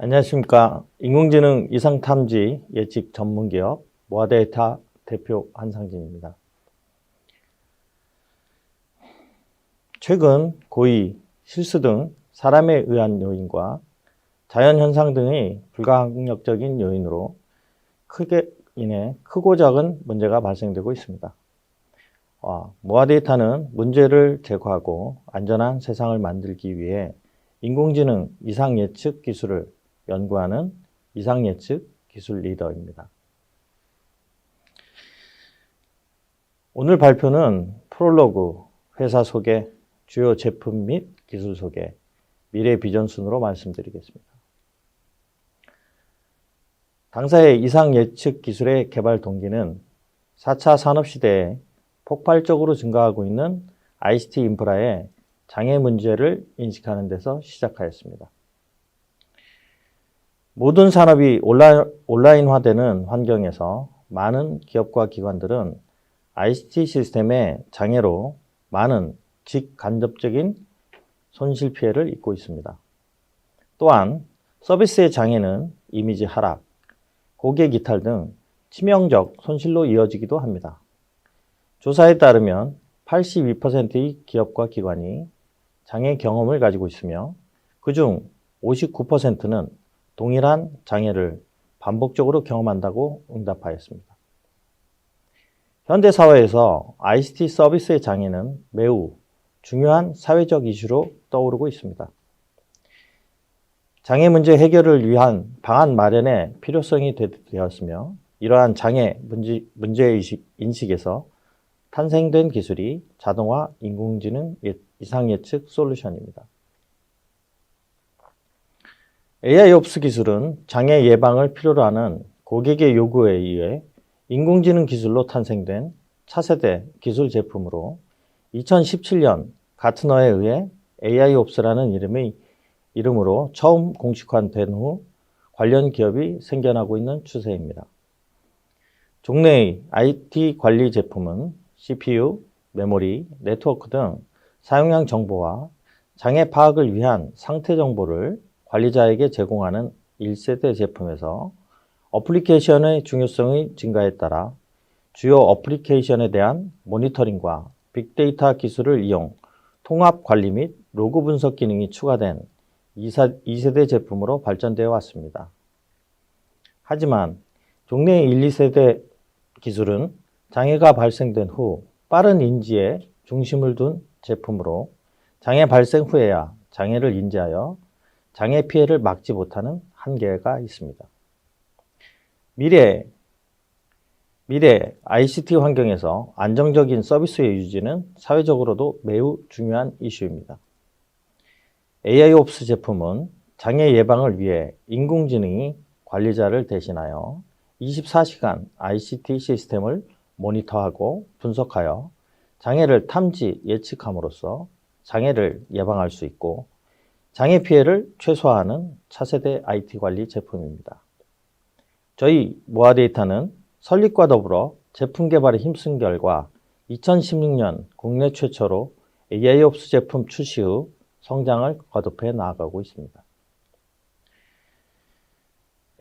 안녕하십니까. 인공지능 이상탐지 예측 전문기업 모아데이터 대표 한상진입니다. 최근 고의, 실수 등 사람에 의한 요인과 자연현상 등의 불가항력적인 요인으로 크고 작은 문제가 발생되고 있습니다. 모아데이터는 문제를 제거하고 안전한 세상을 만들기 위해 인공지능 이상예측 기술을 연구하는 이상예측 기술 리더입니다. 오늘 발표는 프롤로그, 회사 소개, 주요 제품 및 기술 소개, 미래 비전 순으로 말씀드리겠습니다. 당사의 이상예측 기술의 개발 동기는 4차 산업시대에 폭발적으로 증가하고 있는 ICT 인프라의 장애 문제를 인식하는 데서 시작하였습니다. 모든 산업이 온라인화되는 환경에서 많은 기업과 기관들은 ICT 시스템의 장애로 많은 직간접적인 손실 피해를 입고 있습니다. 또한 서비스의 장애는 이미지 하락, 고객 이탈 등 치명적 손실로 이어지기도 합니다. 조사에 따르면 82%의 기업과 기관이 장애 경험을 가지고 있으며 그중 59%는 동일한 장애를 반복적으로 경험한다고 응답하였습니다. 현대사회에서 ICT 서비스의 장애는 매우 중요한 사회적 이슈로 떠오르고 있습니다. 장애 문제 해결을 위한 방안 마련의 필요성이 되었으며 이러한 장애 문제의식 인식에서 탄생된 기술이 자동화 인공지능 이상예측 솔루션입니다. AIOps 기술은 장애 예방을 필요로 하는 고객의 요구에 의해 인공지능 기술로 탄생된 차세대 기술 제품으로 2017년 가트너에 의해 AIOps라는 이름으로 처음 공식화된 후 관련 기업이 생겨나고 있는 추세입니다. 종래의 IT 관리 제품은 CPU, 메모리, 네트워크 등 사용량 정보와 장애 파악을 위한 상태 정보를 관리자에게 제공하는 1세대 제품에서 어플리케이션의 중요성의 증가에 따라 주요 어플리케이션에 대한 모니터링과 빅데이터 기술을 이용 통합 관리 및 로그 분석 기능이 추가된 2세대 제품으로 발전되어 왔습니다. 하지만 종래의 1, 2세대 기술은 장애가 발생된 후 빠른 인지에 중심을 둔 제품으로 장애 발생 후에야 장애를 인지하여 장애 피해를 막지 못하는 한계가 있습니다. 미래 ICT 환경에서 안정적인 서비스의 유지는 사회적으로도 매우 중요한 이슈입니다. AIOps 제품은 장애 예방을 위해 인공지능이 관리자를 대신하여 24시간 ICT 시스템을 모니터하고 분석하여 장애를 탐지 예측함으로써 장애를 예방할 수 있고 장애 피해를 최소화하는 차세대 IT 관리 제품입니다. 저희 모아데이터는 설립과 더불어 제품 개발에 힘쓴 결과 2016년 국내 최초로 AIOps 제품 출시 후 성장을 거듭해 나아가고 있습니다.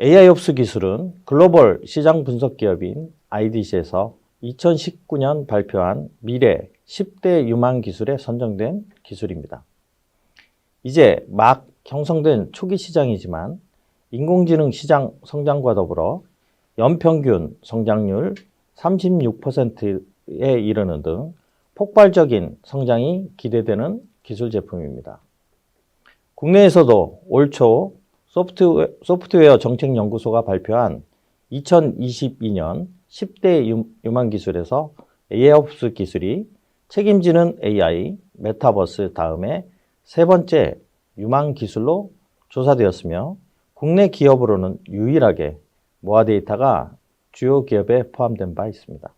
AIOps 기술은 글로벌 시장 분석 기업인 IDC에서 2019년 발표한 미래 10대 유망 기술에 선정된 기술입니다. 이제 막 형성된 초기 시장이지만 인공지능 시장 성장과 더불어 연평균 성장률 36%에 이르는 등 폭발적인 성장이 기대되는 기술 제품입니다. 국내에서도 올 초 소프트웨어 정책연구소가 발표한 2022년 10대 유망 기술에서 AIOps 기술이 책임지는 AI, 메타버스 다음에 세 번째 유망 기술로 조사되었으며 국내 기업으로는 유일하게 모아데이터가 주요 기업에 포함된 바 있습니다.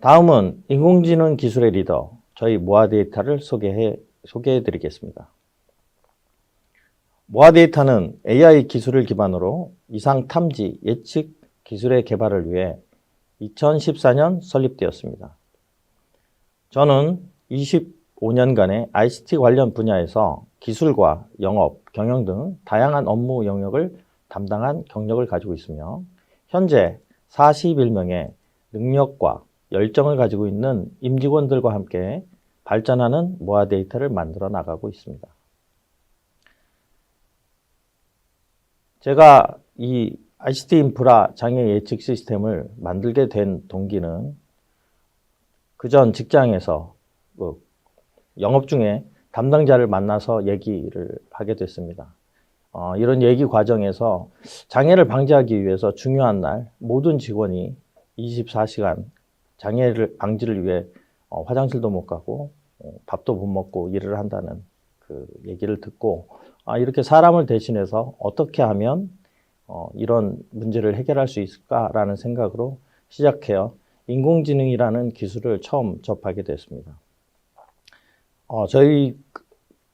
다음은 인공지능 기술의 리더, 저희 모아데이터를 소개해 드리겠습니다. 모아데이터는 AI 기술을 기반으로 이상 탐지 예측 기술의 개발을 위해 2014년 설립되었습니다. 저는 25년간의 ICT 관련 분야에서 기술과 영업, 경영 등 다양한 업무 영역을 담당한 경력을 가지고 있으며 현재 41명의 능력과 열정을 가지고 있는 임직원들과 함께 발전하는 모아 데이터를 만들어 나가고 있습니다. 제가 이 ICT 인프라 장애 예측 시스템을 만들게 된 동기는 그전 직장에서 영업 중에 담당자를 만나서 얘기를 하게 됐습니다. 이런 얘기 과정에서 장애를 방지하기 위해서 중요한 날 모든 직원이 24시간 장애를 방지를 위해 화장실도 못 가고 밥도 못 먹고 일을 한다는 그 얘기를 듣고 이렇게 사람을 대신해서 어떻게 하면 이런 문제를 해결할 수 있을까라는 생각으로 시작해요. 인공지능이라는 기술을 처음 접하게 됐습니다.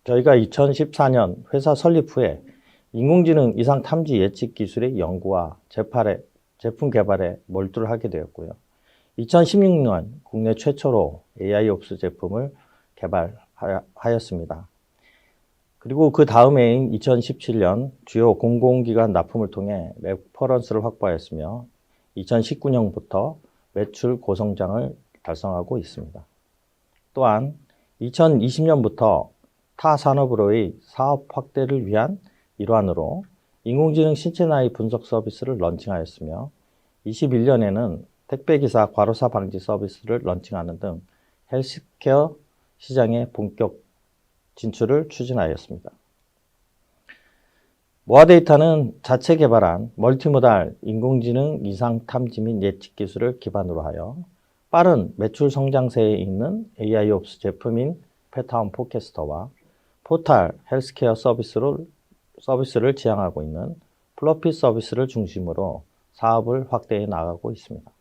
저희가 2014년 회사 설립 후에 인공지능 이상 탐지 예측 기술의 연구와 제품 개발에 몰두를 하게 되었고요. 2016년 국내 최초로 AIOps 제품을 개발하였습니다. 그리고 그 다음 해인 2017년 주요 공공기관 납품을 통해 레퍼런스를 확보하였으며 2019년부터 매출 고성장을 달성하고 있습니다. 또한 2020년부터 타 산업으로의 사업 확대를 위한 일환으로 인공지능 신체 나이 분석 서비스를 런칭하였으며 21년에는 택배기사 과로사 방지 서비스를 런칭하는 등 헬스케어 시장의 본격 진출을 추진하였습니다. 모아데이터는 자체 개발한 멀티모달 인공지능 이상 탐지 및 예측 기술을 기반으로 하여 빠른 매출 성장세에 있는 AIOps 제품인 페타운 포캐스터와 포탈 헬스케어 서비스를 지향하고 있는 플러피 서비스를 중심으로 사업을 확대해 나가고 있습니다.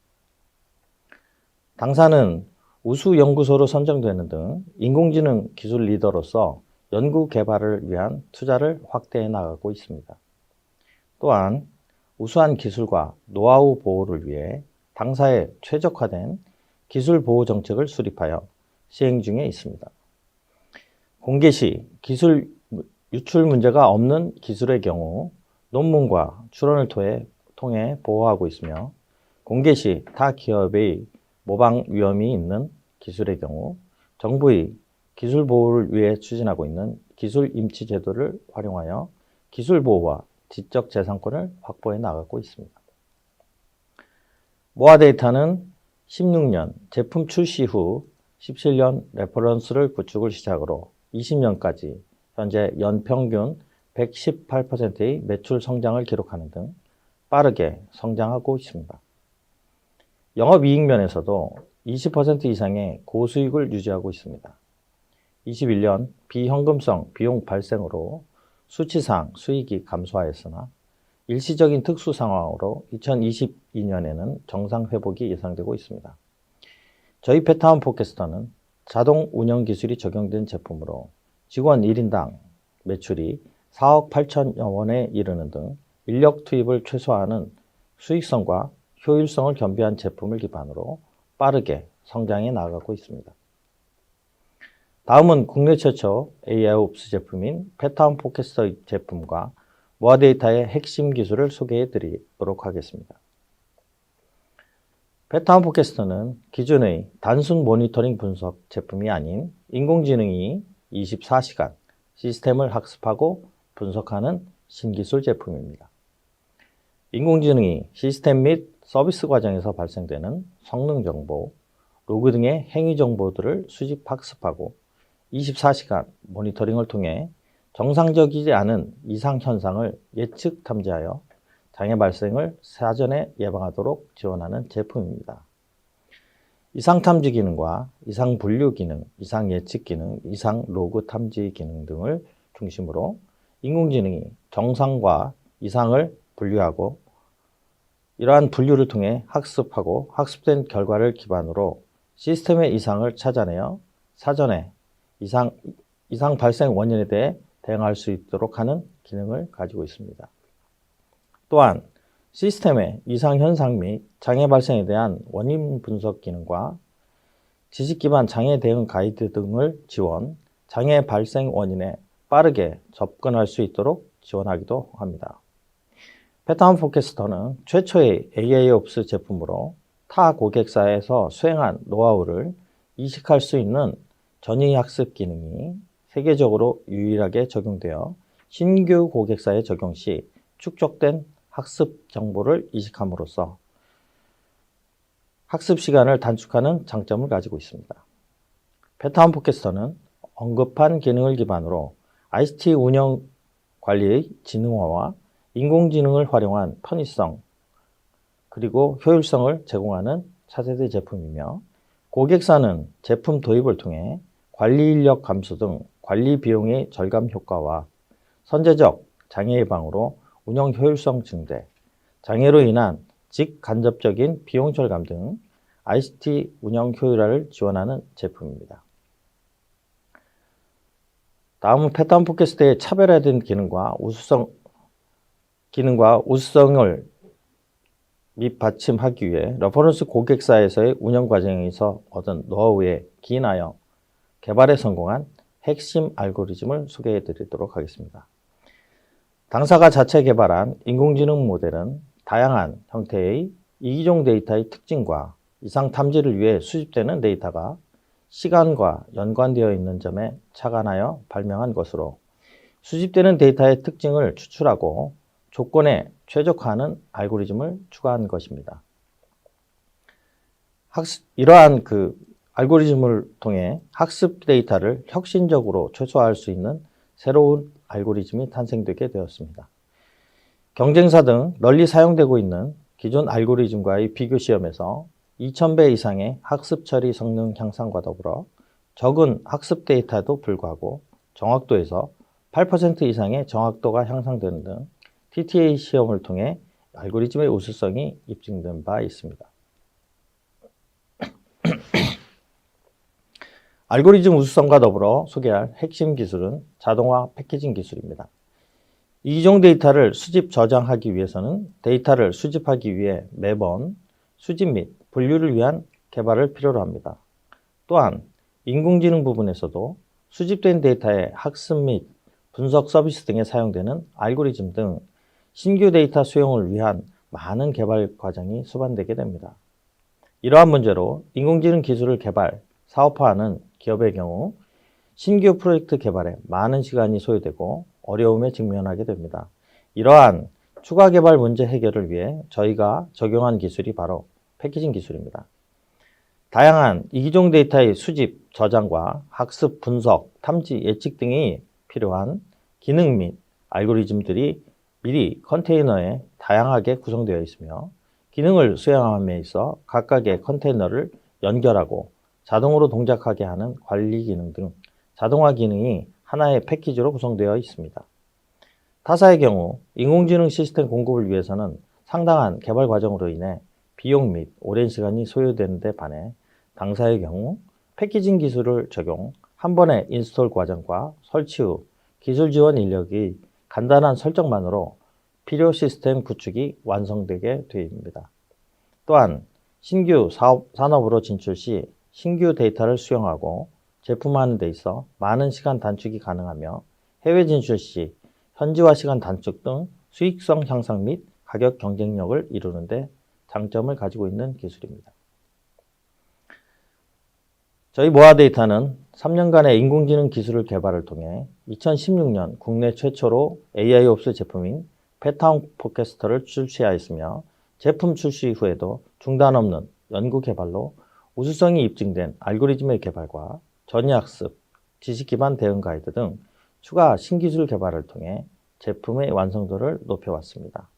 당사는 우수 연구소로 선정되는 등 인공지능 기술 리더로서 연구 개발을 위한 투자를 확대해 나가고 있습니다. 또한 우수한 기술과 노하우 보호를 위해 당사에 최적화된 기술 보호 정책을 수립하여 시행 중에 있습니다. 공개 시 기술 유출 문제가 없는 기술의 경우 논문과 출원을 통해 보호하고 있으며 공개 시 타 기업의 모방 위험이 있는 기술의 경우 정부의 기술 보호를 위해 추진하고 있는 기술 임치 제도를 활용하여 기술 보호와 지적 재산권을 확보해 나가고 있습니다. 모아 데이터는 16년 제품 출시 후 17년 레퍼런스를 구축을 시작으로 20년까지 현재 연평균 118%의 매출 성장을 기록하는 등 빠르게 성장하고 있습니다. 영업이익 면에서도 20% 이상의 고수익을 유지하고 있습니다. 21년 비현금성 비용 발생으로 수치상 수익이 감소하였으나 일시적인 특수 상황으로 2022년에는 정상 회복이 예상되고 있습니다. 저희 페타운 포캐스터는 자동 운영 기술이 적용된 제품으로 직원 1인당 매출이 4억 8천여 원에 이르는 등 인력 투입을 최소화하는 수익성과 효율성을 겸비한 제품을 기반으로 빠르게 성장해 나가고 있습니다. 다음은 국내 최초 AIOps 제품인 페타운 포캐스터 제품과 모아 데이터의 핵심 기술을 소개해 드리도록 하겠습니다. 페타운 포캐스터는 기존의 단순 모니터링 분석 제품이 아닌 인공지능이 24시간 시스템을 학습하고 분석하는 신기술 제품입니다. 인공지능이 시스템 및 서비스 과정에서 발생되는 성능 정보, 로그 등의 행위 정보들을 수집 학습하고 24시간 모니터링을 통해 정상적이지 않은 이상 현상을 예측 탐지하여 장애 발생을 사전에 예방하도록 지원하는 제품입니다. 이상 탐지 기능과 이상 분류 기능, 이상 예측 기능, 이상 로그 탐지 기능 등을 중심으로 인공지능이 정상과 이상을 분류하고 이러한 분류를 통해 학습하고 학습된 결과를 기반으로 시스템의 이상을 찾아내어 사전에 이상 발생 원인에 대해 대응할 수 있도록 하는 기능을 가지고 있습니다. 또한 시스템의 이상 현상 및 장애 발생에 대한 원인 분석 기능과 지식 기반 장애 대응 가이드 등을 지원, 장애 발생 원인의 빠르게 접근할 수 있도록 지원하기도 합니다. 패턴 포캐스터는 최초의 AIOps 제품으로 타 고객사에서 수행한 노하우를 이식할 수 있는 전위 학습 기능이 세계적으로 유일하게 적용되어 신규 고객사에 적용 시 축적된 학습 정보를 이식함으로써 학습 시간을 단축하는 장점을 가지고 있습니다. 패턴 포캐스터는 언급한 기능을 기반으로 ICT 운영 관리의 지능화와 인공지능을 활용한 편의성 그리고 효율성을 제공하는 차세대 제품이며 고객사는 제품 도입을 통해 관리 인력 감소 등 관리 비용의 절감 효과와 선제적 장애 예방으로 운영 효율성 증대, 장애로 인한 직간접적인 비용 절감 등 ICT 운영 효율화를 지원하는 제품입니다. 다음은 패턴 포캐스트의 차별화된 기능과 우수성을 밑받침하기 위해 레퍼런스 고객사에서의 운영 과정에서 얻은 노하우에 기인하여 개발에 성공한 핵심 알고리즘을 소개해 드리도록 하겠습니다. 당사가 자체 개발한 인공지능 모델은 다양한 형태의 이기종 데이터의 특징과 이상 탐지를 위해 수집되는 데이터가 시간과 연관되어 있는 점에 착안하여 발명한 것으로 수집되는 데이터의 특징을 추출하고 조건에 최적화하는 알고리즘을 추가한 것입니다. 이러한 알고리즘을 통해 학습 데이터를 혁신적으로 최소화할 수 있는 새로운 알고리즘이 탄생되게 되었습니다. 경쟁사 등 널리 사용되고 있는 기존 알고리즘과의 비교 시험에서 2000배 이상의 학습 처리 성능 향상과 더불어 적은 학습 데이터에도 불구하고 정확도에서 8% 이상의 정확도가 향상되는 등 TTA 시험을 통해 알고리즘의 우수성이 입증된 바 있습니다. 알고리즘 우수성과 더불어 소개할 핵심 기술은 자동화 패키징 기술입니다. 이기종 데이터를 수집 저장하기 위해서는 데이터를 수집하기 위해 매번 수집 및 분류를 위한 개발을 필요로 합니다. 또한 인공지능 부분에서도 수집된 데이터의 학습 및 분석 서비스 등에 사용되는 알고리즘 등 신규 데이터 수용을 위한 많은 개발 과정이 수반되게 됩니다. 이러한 문제로 인공지능 기술을 개발, 사업화하는 기업의 경우 신규 프로젝트 개발에 많은 시간이 소요되고 어려움에 직면하게 됩니다. 이러한 추가 개발 문제 해결을 위해 저희가 적용한 기술이 바로 패키징 기술입니다. 다양한 이기종 데이터의 수집, 저장과 학습, 분석, 탐지, 예측 등이 필요한 기능 및 알고리즘들이 미리 컨테이너에 다양하게 구성되어 있으며 기능을 수행함에 있어 각각의 컨테이너를 연결하고 자동으로 동작하게 하는 관리 기능 등 자동화 기능이 하나의 패키지로 구성되어 있습니다. 타사의 경우 인공지능 시스템 공급을 위해서는 상당한 개발 과정으로 인해 비용 및 오랜 시간이 소요되는 데 반해 당사의 경우 패키징 기술을 적용, 한 번의 인스톨 과정과 설치 후 기술 지원 인력이 간단한 설정만으로 필요 시스템 구축이 완성되게 됩니다. 또한 신규 산업으로 진출 시 신규 데이터를 수용하고 제품화하는 데 있어 많은 시간 단축이 가능하며 해외 진출 시 현지화 시간 단축 등 수익성 향상 및 가격 경쟁력을 이루는 데 장점을 가지고 있는 기술입니다. 저희 모아데이터는 3년간의 인공지능 기술을 개발을 통해 2016년 국내 최초로 AIOps 제품인 패턴 포캐스터를 출시하였으며 제품 출시 후에도 중단 없는 연구 개발로 우수성이 입증된 알고리즘의 개발과 전이학습, 지식 기반 대응 가이드 등 추가 신기술 개발을 통해 제품의 완성도를 높여왔습니다.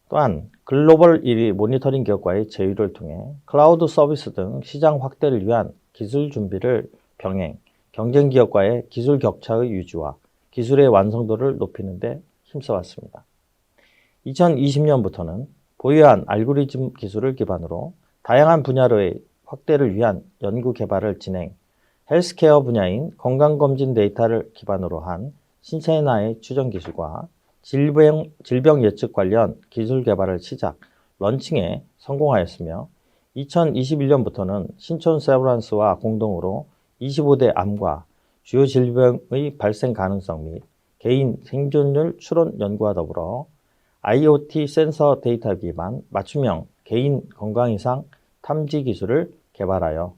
또한 글로벌 1위 모니터링 기업과의 제휴를 통해 클라우드 서비스 등 시장 확대를 위한 기술 준비를 병행, 경쟁 기업과의 기술 격차의 유지와 기술의 완성도를 높이는 데 힘써왔습니다. 2020년부터는 보유한 알고리즘 기술을 기반으로 다양한 분야로의 확대를 위한 연구 개발을 진행, 헬스케어 분야인 건강검진 데이터를 기반으로 한 신체나의 추정 기술과 질병 예측 관련 기술 개발을 시작, 런칭에 성공하였으며 2021년부터는 신촌 세브란스와 공동으로 25대 암과 주요 질병의 발생 가능성 및 개인 생존율 추론 연구와 더불어 IoT 센서 데이터 기반 맞춤형 개인 건강 이상 탐지 기술을 개발하여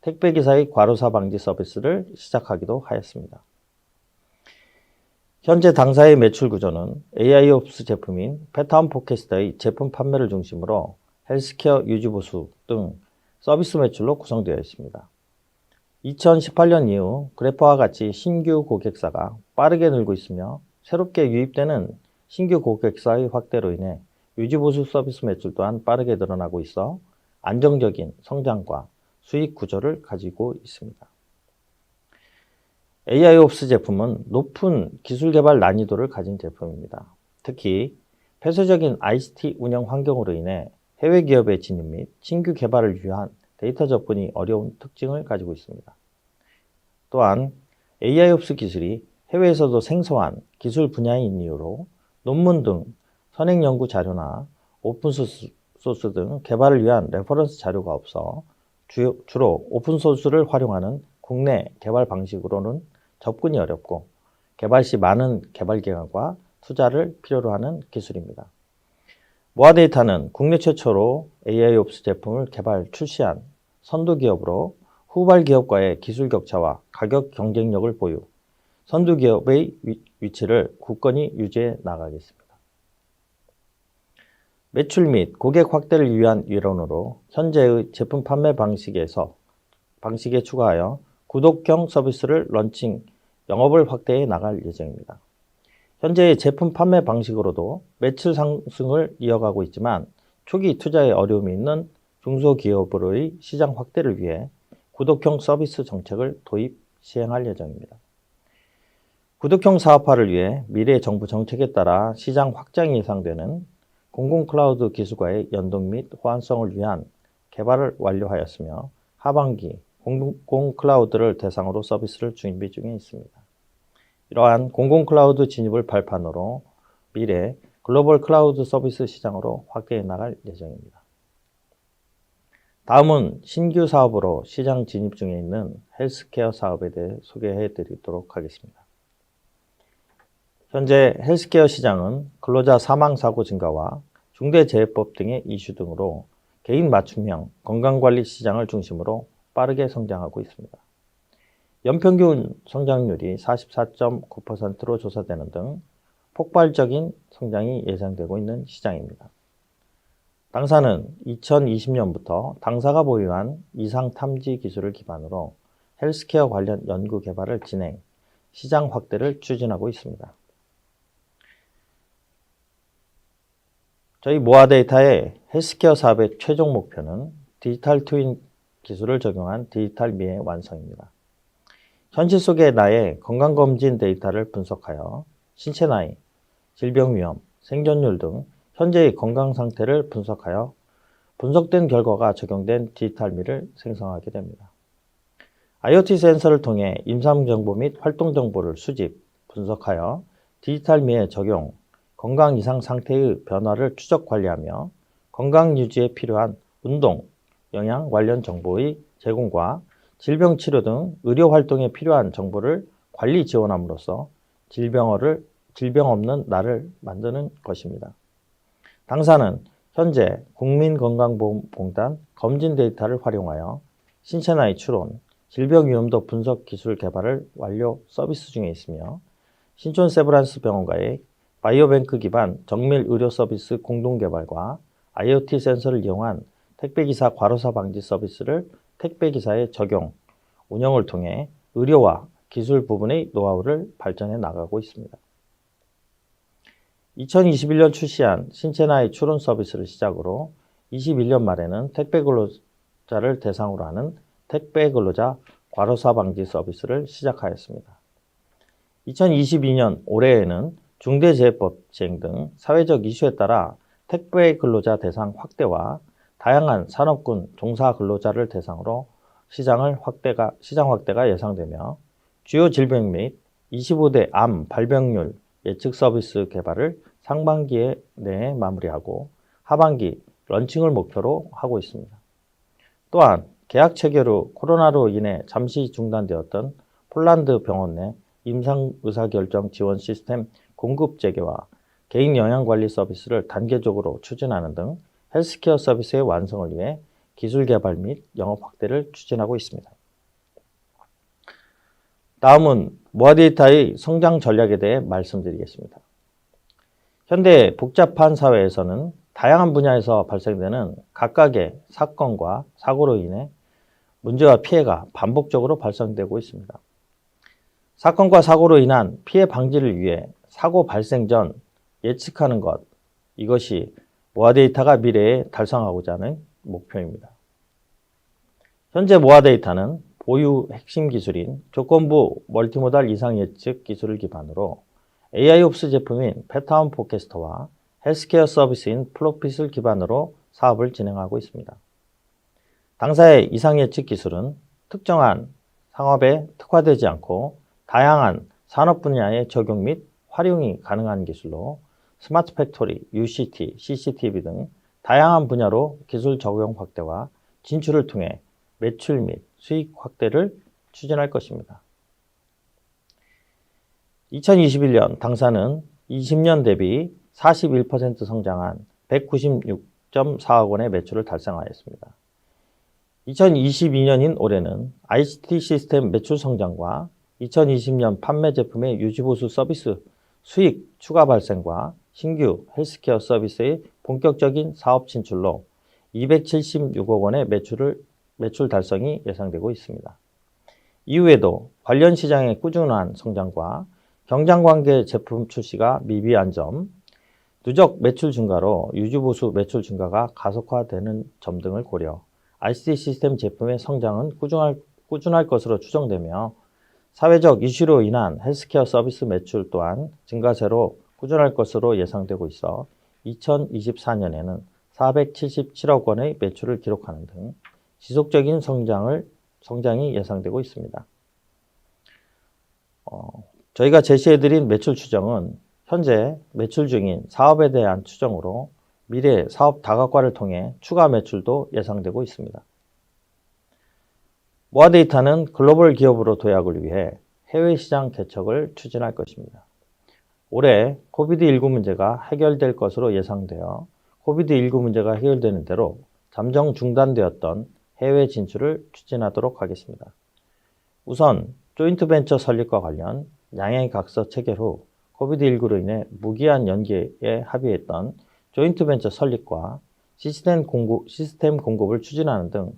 택배기사의 과로사 방지 서비스를 시작하기도 하였습니다. 현재 당사의 매출 구조는 AIOps 제품인 패턴 포캐스트의 제품 판매를 중심으로 헬스케어 유지보수 등 서비스 매출로 구성되어 있습니다. 2018년 이후 그래퍼와 같이 신규 고객사가 빠르게 늘고 있으며 새롭게 유입되는 신규 고객사의 확대로 인해 유지보수 서비스 매출 또한 빠르게 늘어나고 있어 안정적인 성장과 수익 구조를 가지고 있습니다. AIOps 제품은 높은 기술 개발 난이도를 가진 제품입니다. 특히 폐쇄적인 ICT 운영 환경으로 인해 해외 기업의 진입 및 신규 개발을 위한 데이터 접근이 어려운 특징을 가지고 있습니다. 또한 AIOps 기술이 해외에서도 생소한 기술 분야인 이유로 논문 등 선행 연구 자료나 오픈소스 등 개발을 위한 레퍼런스 자료가 없어 주로 오픈소스를 활용하는 국내 개발 방식으로는 접근이 어렵고 개발 시 많은 개발 기간과 투자를 필요로 하는 기술입니다. 모아데이터는 국내 최초로 AIOps 제품을 개발 출시한 선두 기업으로 후발 기업과의 기술 격차와 가격 경쟁력을 보유, 선두 기업의 위치를 굳건히 유지해 나가겠습니다. 매출 및 고객 확대를 위한 일원으로 현재의 제품 판매 방식에 추가하여 구독형 서비스를 런칭, 영업을 확대해 나갈 예정입니다. 현재의 제품 판매 방식으로도 매출 상승을 이어가고 있지만 초기 투자에 어려움이 있는 중소기업으로의 시장 확대를 위해 구독형 서비스 정책을 도입, 시행할 예정입니다. 구독형 사업화를 위해 미래 정부 정책에 따라 시장 확장이 예상되는 공공클라우드 기술과의 연동 및 호환성을 위한 개발을 완료하였으며 하반기 공공클라우드를 대상으로 서비스를 준비 중에 있습니다. 이러한 공공클라우드 진입을 발판으로 미래 글로벌 클라우드 서비스 시장으로 확대해 나갈 예정입니다. 다음은 신규 사업으로 시장 진입 중에 있는 헬스케어 사업에 대해 소개해 드리도록 하겠습니다. 현재 헬스케어 시장은 근로자 사망사고 증가와 중대재해법 등의 이슈 등으로 개인 맞춤형 건강관리 시장을 중심으로 빠르게 성장하고 있습니다. 연평균 성장률이 44.9%로 조사되는 등 폭발적인 성장이 예상되고 있는 시장입니다. 당사는 2020년부터 당사가 보유한 이상 탐지 기술을 기반으로 헬스케어 관련 연구 개발을 진행, 시장 확대를 추진하고 있습니다. 저희 모아데이터의 헬스케어 사업의 최종 목표는 디지털 트윈 기술을 적용한 디지털 미의 완성입니다. 현실 속의 나의 건강검진 데이터를 분석하여 신체 나이, 질병 위험, 생존율 등 현재의 건강 상태를 분석하여 분석된 결과가 적용된 디지털 미를 생성하게 됩니다. IoT 센서를 통해 임상 정보 및 활동 정보를 수집, 분석하여 디지털 미에 적용, 건강 이상 상태의 변화를 추적 관리하며 건강 유지에 필요한 운동, 영양 관련 정보의 제공과 질병 치료 등 의료 활동에 필요한 정보를 관리 지원함으로써 질병 없는 나를 만드는 것입니다. 당사는 현재 국민건강보험공단 검진 데이터를 활용하여 신체 나이 추론, 질병 위험도 분석 기술 개발을 완료 서비스 중에 있으며 신촌 세브란스 병원과의 바이오뱅크 기반 정밀 의료 서비스 공동 개발과 IoT 센서를 이용한 택배기사 과로사 방지 서비스를 택배기사에 적용, 운영을 통해 의료와 기술 부분의 노하우를 발전해 나가고 있습니다. 2021년 출시한 신체 나이 추론 서비스를 시작으로 21년 말에는 택배 근로자를 대상으로 하는 택배 근로자 과로사 방지 서비스를 시작하였습니다. 2022년 올해에는 중대재해법 시행 등 사회적 이슈에 따라 택배 근로자 대상 확대와 다양한 산업군 종사 근로자를 대상으로 시장 확대가 예상되며 주요 질병 및 25대 암 발병률 예측 서비스 개발을 상반기 내에 마무리하고 하반기 런칭을 목표로 하고 있습니다. 또한 계약 체결 후 코로나로 인해 잠시 중단되었던 폴란드 병원 내 임상 의사결정 지원 시스템 공급 재개와 개인 영양관리 서비스를 단계적으로 추진하는 등 헬스케어 서비스의 완성을 위해 기술 개발 및 영업 확대를 추진하고 있습니다. 다음은 모아데이터의 성장 전략에 대해 말씀드리겠습니다. 현대 복잡한 사회에서는 다양한 분야에서 발생되는 각각의 사건과 사고로 인해 문제와 피해가 반복적으로 발생되고 있습니다. 사건과 사고로 인한 피해 방지를 위해 사고 발생 전 예측하는 것, 이것이 모아데이터가 미래에 달성하고자 하는 목표입니다. 현재 모아데이터는 보유 핵심 기술인 조건부 멀티모달 이상 예측 기술을 기반으로 AI옵스 제품인 패턴 포캐스터와 헬스케어 서비스인 플로핏을 기반으로 사업을 진행하고 있습니다. 당사의 이상 예측 기술은 특정한 상업에 특화되지 않고 다양한 산업 분야의 적용 및 활용이 가능한 기술로 스마트 팩토리, UCT, CCTV 등 다양한 분야로 기술 적용 확대와 진출을 통해 매출 및 수익 확대를 추진할 것입니다. 2021년 당사는 20년 대비 41% 성장한 196.4억 원의 매출을 달성하였습니다. 2022년인 올해는 ICT 시스템 매출 성장과 2020년 판매 제품의 유지보수 서비스 수익 추가 발생과 신규 헬스케어 서비스의 본격적인 사업 진출로 276억 원의 매출 달성이 예상되고 있습니다. 이후에도 관련 시장의 꾸준한 성장과 경쟁관계 제품 출시가 미비한 점, 누적 매출 증가로 유지보수 매출 증가가 가속화되는 점 등을 고려 ICT 시스템 제품의 성장은 꾸준할 것으로 추정되며 사회적 이슈로 인한 헬스케어 서비스 매출 또한 증가세로 꾸준할 것으로 예상되고 있어 2024년에는 477억 원의 매출을 기록하는 등 지속적인 성장이 예상되고 있습니다. 저희가 제시해드린 매출 추정은 현재 매출 중인 사업에 대한 추정으로 미래 사업 다각화를 통해 추가 매출도 예상되고 있습니다. 모아데이터는 글로벌 기업으로 도약을 위해 해외 시장 개척을 추진할 것입니다. 올해 코비드-19 문제가 해결될 것으로 예상되어 코비드-19 문제가 해결되는 대로 잠정 중단되었던 해외 진출을 추진하도록 하겠습니다. 우선 조인트 벤처 설립과 관련 양해각서 체결 후 코비드-19로 인해 무기한 연기에 합의했던 조인트 벤처 설립과 시스템 공급을 추진하는 등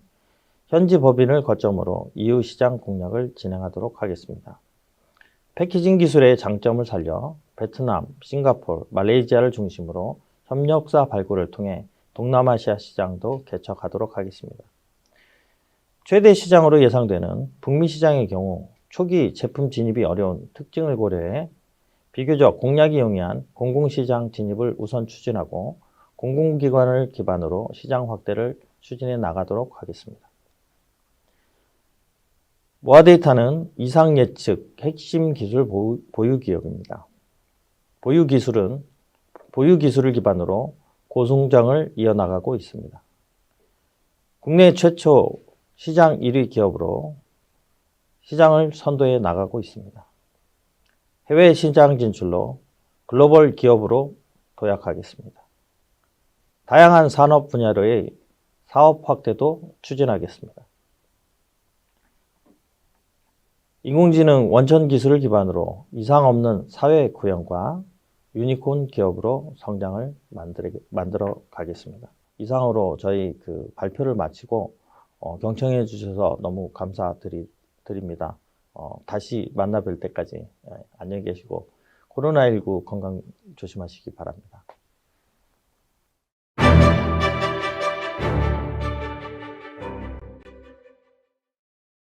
현지 법인을 거점으로 이후 시장 공략을 진행하도록 하겠습니다. 패키징 기술의 장점을 살려 베트남, 싱가포르, 말레이시아를 중심으로 협력사 발굴을 통해 동남아시아 시장도 개척하도록 하겠습니다. 최대 시장으로 예상되는 북미 시장의 경우 초기 제품 진입이 어려운 특징을 고려해 비교적 공략이 용이한 공공시장 진입을 우선 추진하고 공공기관을 기반으로 시장 확대를 추진해 나가도록 하겠습니다. 모아데이터는 이상 예측 핵심 기술 보유 기업입니다. 보유 기술을 기반으로 고성장을 이어나가고 있습니다. 국내 최초 시장 1위 기업으로 시장을 선도해 나가고 있습니다. 해외 시장 진출로 글로벌 기업으로 도약하겠습니다. 다양한 산업 분야로의 사업 확대도 추진하겠습니다. 인공지능 원천 기술을 기반으로 이상 없는 사회 구현과 유니콘 기업으로 성장을 만들어 가겠습니다. 이상으로 저희 발표를 마치고 경청해 주셔서 너무 감사드립니다. 다시 만나 뵐 때까지 안녕히 계시고 코로나19 건강 조심하시기 바랍니다.